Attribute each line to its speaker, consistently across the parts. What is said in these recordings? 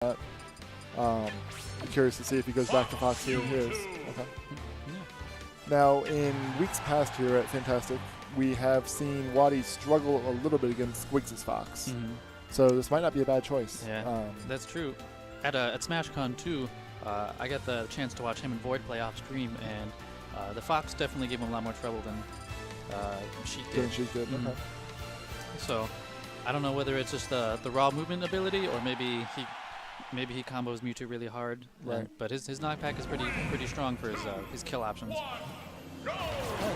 Speaker 1: that. I'm curious to see if he goes back to Fox here. He is. Okay. Now, in weeks past here at Fantastic, we have seen WaDi struggle a little bit against Squigs' Fox. So this might not be a bad choice.
Speaker 2: Yeah, that's true. At SmashCon 2, I got the chance to watch him and Void play off stream, and the Fox definitely gave him a lot more trouble than Sheik did.
Speaker 1: Okay.
Speaker 2: So I don't know whether it's just the raw movement ability, or maybe he combos Mewtwo really hard.
Speaker 1: Right.
Speaker 2: But his knockback is pretty strong for his kill options.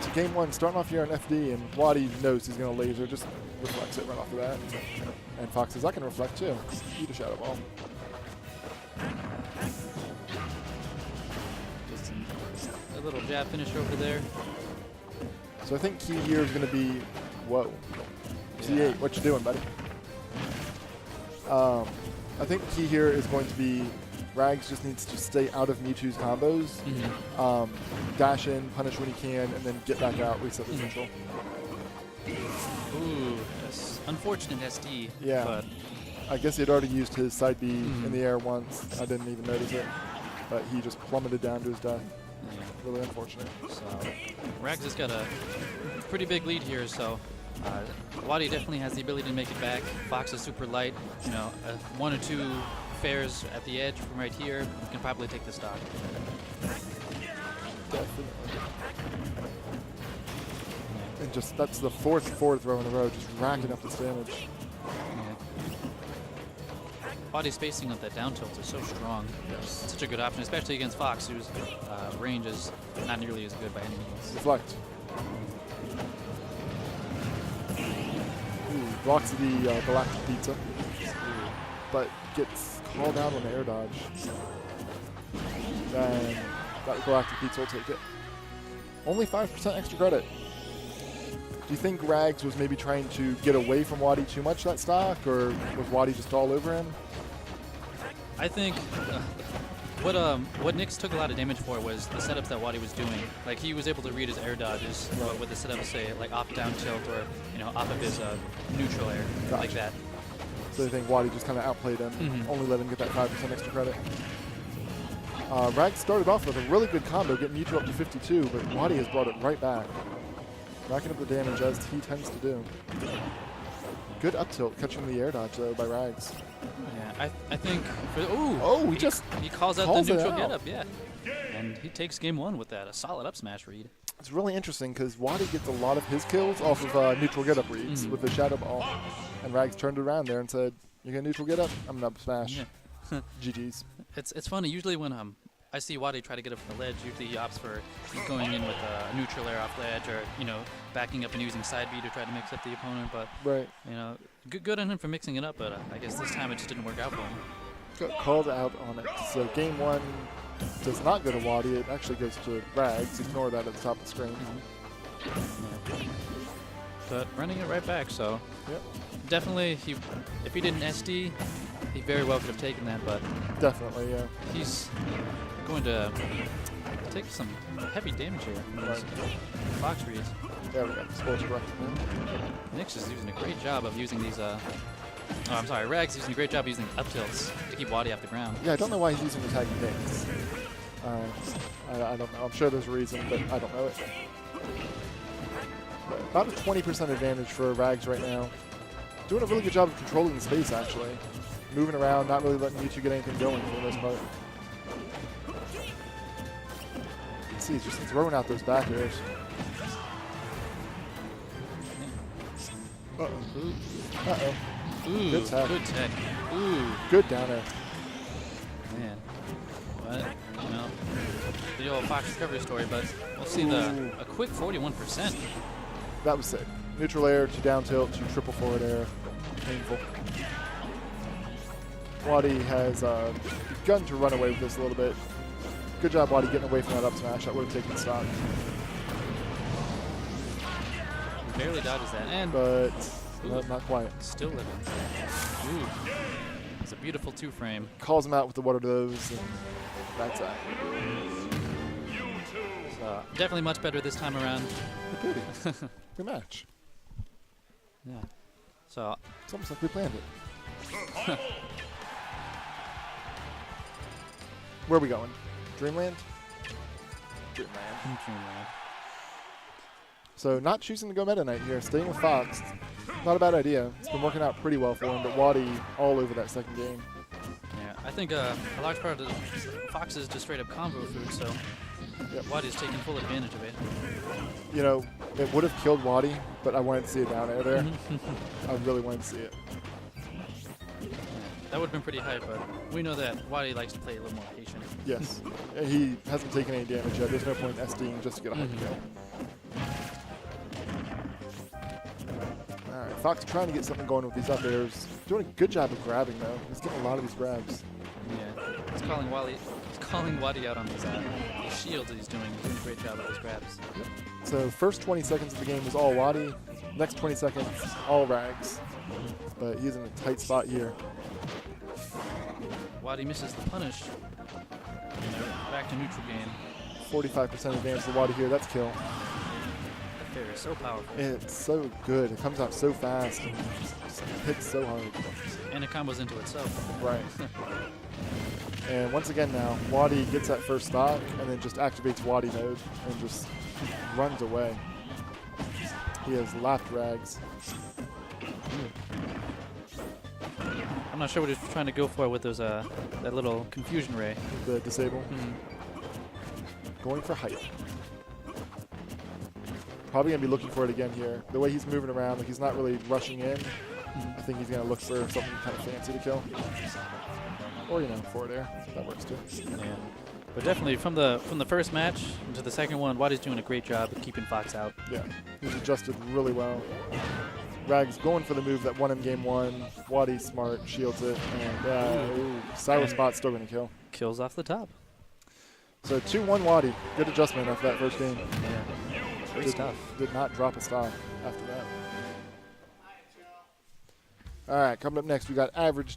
Speaker 1: So game one, starting off here on FD, and WaDi knows he's going to laser, just reflects it right off the bat. And Fox says, I can reflect too. Eat a Shadow Ball.
Speaker 2: Just a little jab finish over there.
Speaker 1: So I think key here is going to be, whoa.
Speaker 2: Yeah.
Speaker 1: C8, what you doing, buddy? I think key here is going to be Rags just needs to stay out of Mewtwo's combos, dash in, punish when he can, and then get back out, reset the neutral.
Speaker 2: Ooh, that's unfortunate SD.
Speaker 1: Yeah.
Speaker 2: But
Speaker 1: I guess he had already used his side B in the air once. I didn't even notice it. But he just plummeted down to his death.
Speaker 2: yeah.
Speaker 1: Really unfortunate.
Speaker 2: So Rags has got a pretty big lead here, so WaDi definitely has the ability to make it back. Fox is super light. You know, one or two fairs at the edge from right here can probably take the stock.
Speaker 1: Definitely. And just that's the fourth throw in a row, just racking up this damage.
Speaker 2: Yeah. WaDi's spacing of that down tilt is so strong.
Speaker 1: Yes.
Speaker 2: It's such a good option, especially against Fox, whose range is not nearly as good by any means.
Speaker 1: Reflect. Ooh, blocks the Galactic Pizza, but gets called out on the air dodge. Then that Galactic Pizza will take it. Only 5% extra credit. Do you think Rags was maybe trying to get away from WaDi too much that stock, or was WaDi just all over him?
Speaker 2: I think what Nyx took a lot of damage for was the setups that WaDi was doing. Like, he was able to read his air dodges with the setup, say, like off down tilt, or off of his neutral air, like that.
Speaker 1: So you think WaDi just kind of outplayed him, only let him get that 5% extra credit? Rags started off with a really good combo, getting Mewtwo up to 52, but WaDi has brought it right back. Racking up the damage as he tends to do. Good up tilt, catching the air dodge though by Rags.
Speaker 2: Yeah, I think. He calls out the neutral get up, yeah, and he takes game one with that, a solid up smash read.
Speaker 1: It's really interesting because WaDi gets a lot of his kills off of neutral get up reads with the Shadow Ball, and Rags turned around there and said, "You're gonna neutral get up? I'm gonna up smash."
Speaker 2: Yeah.
Speaker 1: GG's.
Speaker 2: It's funny. Usually when I see WaDi try to get up from the ledge, usually he opts for going in with a neutral air off ledge, or backing up and using side B to try to mix up the opponent. But
Speaker 1: Right.
Speaker 2: Good on him for mixing it up. But I guess this time it just didn't work out for him.
Speaker 1: Got called out on it. So game one does not go to WaDi. It actually goes to Rags. Ignore that at the top of the screen.
Speaker 2: Yeah. But running it right back. So
Speaker 1: Yep.
Speaker 2: definitely, if he didn't SD, he very well could have taken that. But
Speaker 1: Definitely, yeah.
Speaker 2: he's going to take some heavy damage here.
Speaker 1: Right.
Speaker 2: Fox reads.
Speaker 1: There we go. Sports correct.
Speaker 2: Nyx is using a great job of using these. Rags is using a great job of using up tilts to keep WaDi off the ground.
Speaker 1: Yeah, I don't know why he's using the tagging things. I don't know. I'm sure there's a reason, but I don't know it. But about a 20% advantage for Rags right now. Doing a really good job of controlling the space, actually. Moving around, not really letting Mewtwo get anything going for the most part. You can see he's just throwing out those back airs. Uh-oh. Uh-oh.
Speaker 2: Ooh,
Speaker 1: Good tech.
Speaker 2: Good tech. Ooh,
Speaker 1: Good down air.
Speaker 2: man. But, the old Fox recovery story, but we'll see a quick 41%.
Speaker 1: That was sick. Neutral air to down tilt to triple forward air. Painful. WaDi has begun to run away with this a little bit. Good job, WaDi, getting away from that up smash. That would have taken stock.
Speaker 2: Barely dodges that, and
Speaker 1: But not quite.
Speaker 2: still living. Ooh, it's a beautiful two-frame.
Speaker 1: Calls him out with the what are those, and that's that.
Speaker 2: So definitely much better this time around.
Speaker 1: Good beauty. Good match.
Speaker 2: Yeah. So
Speaker 1: It's almost like we planned it. Where are we going? Dreamland? Dreamland.
Speaker 2: Dreamland.
Speaker 1: So not choosing to go Meta Knight here, staying with Fox. Not a bad idea. It's been working out pretty well for him, but WaDi all over that second game.
Speaker 2: Yeah, I think a large part of the Fox is just straight up combo food, so
Speaker 1: Yep.
Speaker 2: WaDi's taking full advantage of it.
Speaker 1: You know, it would have killed WaDi, but I wanted to see a down air there. I really wanted to see it.
Speaker 2: That would have been pretty hype, but we know that WaDi likes to play a little more patient.
Speaker 1: Yes. He hasn't taken any damage yet. There's no point in SDing just to get a hype kill. Alright, Fox trying to get something going with these up airs. Doing a good job of grabbing, though. He's getting a lot of these grabs.
Speaker 2: Yeah, he's calling WaDi out on these shields that he's doing. He's doing a great job with his grabs.
Speaker 1: Yep. So first 20 seconds of the game was all WaDi. Next 20 seconds, all Rags. But he's in a tight spot here.
Speaker 2: WaDi misses the punish. And they're back to neutral game.
Speaker 1: 45% advantage to WaDi here. That's kill.
Speaker 2: The fair is so powerful.
Speaker 1: It's so good. It comes out so fast. And just hits so hard.
Speaker 2: And it combos into itself.
Speaker 1: Right. And once again now, WaDi gets that first stock and then just activates WaDi mode and just runs away. He has lapped Rags.
Speaker 2: I'm not sure what he's trying to go for with those that little confusion ray.
Speaker 1: The disable. Going for height. Probably going to be looking for it again here. The way he's moving around, like he's not really rushing in. I think he's going to look for something kind of fancy to kill. Or, you know, forward air. That works too.
Speaker 2: Yeah. But definitely from the first match into the second one, WaDi's doing a great job of keeping Fox out.
Speaker 1: Yeah. He's adjusted really well. Rags going for the move that won him game one. WaDi smart, shields it, and Sour Spot's still going to kill.
Speaker 2: Kills off the top.
Speaker 1: So 2-1 WaDi. Good adjustment after that first game.
Speaker 2: Yeah. Great stuff.
Speaker 1: Did not drop a stock after that. All right, coming up next, we got Average